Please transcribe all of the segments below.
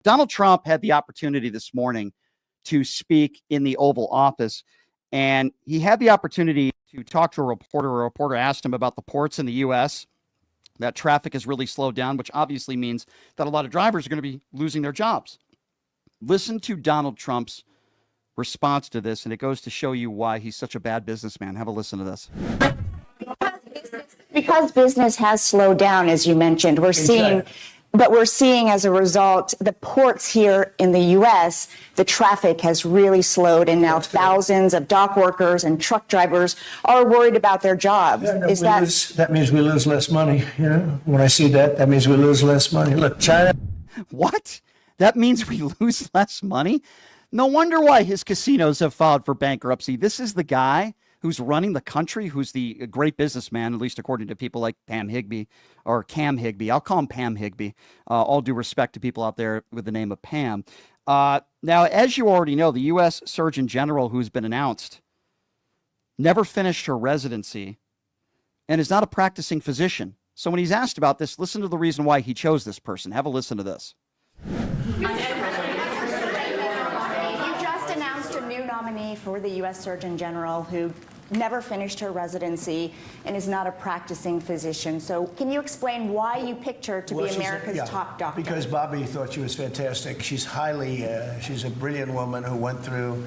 Donald Trump had the opportunity this morning to speak in the Oval Office, and he had the opportunity to talk to a reporter. A reporter asked him about the ports in the U.S., that traffic has really slowed down, which obviously means that a lot of drivers are going to be losing their jobs. Listen to Donald Trump's response to this, and it goes to show you why he's such a bad businessman. Have a listen to this. Because business has slowed down, as you mentioned, we're seeing as a result, the ports here in the U.S., the traffic has really slowed, and now thousands of dock workers and truck drivers are worried about their jobs. Yeah, that means we lose less money. You know, when I see that, that means we lose less money. Look, China. What? That means we lose less money? No wonder why his casinos have filed for bankruptcy. This is the guy who's running the country, who's the great businessman, at least according to people like Cam Higby. I'll call him Pam Higby. All due respect to people out there with the name of Pam. Now, as you already know, the U.S. Surgeon General, who's been announced, never finished her residency and is not a practicing physician. So when he's asked about this, listen to the reason why he chose this person. Have a listen to this. You just announced a new nominee for the U.S. Surgeon General who never finished her residency and is not a practicing physician. So can you explain why you picked her to be America's top doctor? Because Bobby thought she was fantastic. She's she's a brilliant woman who went through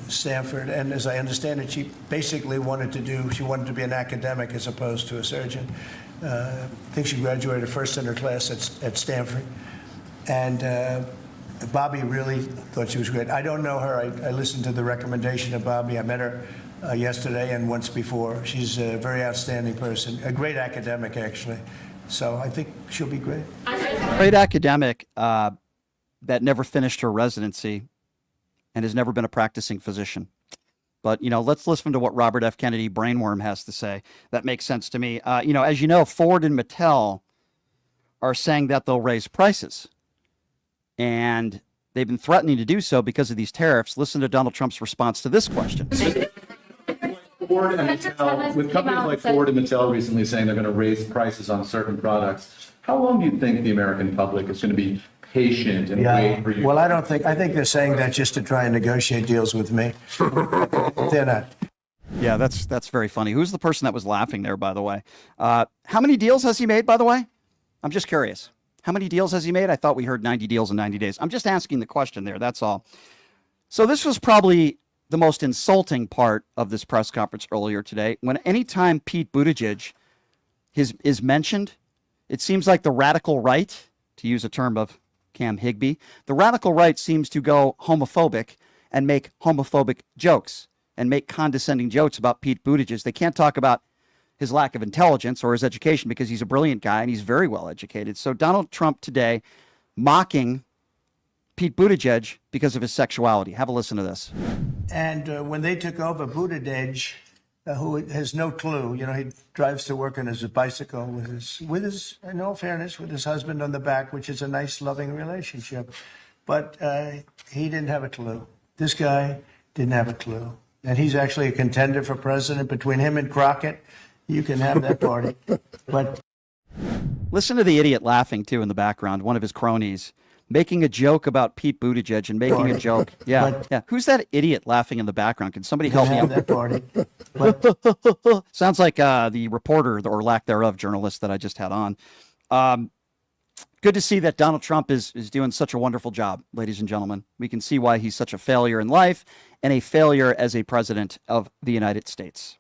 Stanford, and as I understand it, she basically wanted to be an academic as opposed to a surgeon. I think she graduated first in her class at Stanford. And Bobby really thought she was great. I don't know her. I listened to the recommendation of Bobby. I met her yesterday and once before. She's a very outstanding person, a great academic, actually. So I think she'll be great. Great academic that never finished her residency and has never been a practicing physician. But, let's listen to what Robert F. Kennedy Brainworm has to say. That makes sense to me. As you know, Ford and Mattel are saying that they'll raise prices. And they've been threatening to do so because of these tariffs. Listen to Donald Trump's response to this question. Ford and Mattel, with companies like Ford and Mattel recently saying they're going to raise prices on certain products, how long do you think the American public is going to be patient and wait for you? Well, I think they're saying that just to try and negotiate deals with me. They're not. Yeah, that's very funny. Who's the person that was laughing there, by the way? How many deals has he made, by the way? I'm just curious. How many deals has he made? I thought we heard 90 deals in 90 days. I'm just asking the question there. That's all. So this was probably the most insulting part of this press conference earlier today. When anytime Pete Buttigieg is mentioned, it seems like the radical right, to use a term of Cam Higby, the radical right seems to go homophobic and make homophobic jokes and make condescending jokes about Pete Buttigieg. They can't talk about his lack of intelligence or his education because he's a brilliant guy and he's very well educated. So Donald Trump today mocking Pete Buttigieg because of his sexuality. Have a listen to this. And when they took over, Buttigieg, who has no clue, he drives to work on his bicycle with his, in all fairness, with his husband on the back, which is a nice, loving relationship. But he didn't have a clue. This guy didn't have a clue. And he's actually a contender for president. Between him and Crockett, you can have that party. But listen to the idiot laughing, too, in the background, one of his cronies, making a joke about Pete Buttigieg and making a joke. Yeah. Who's that idiot laughing in the background? Can somebody help me out? That party. Sounds like the reporter, or lack thereof, journalist that I just had on. Good to see that Donald Trump is doing such a wonderful job, ladies and gentlemen. We can see why he's such a failure in life and a failure as a president of the United States.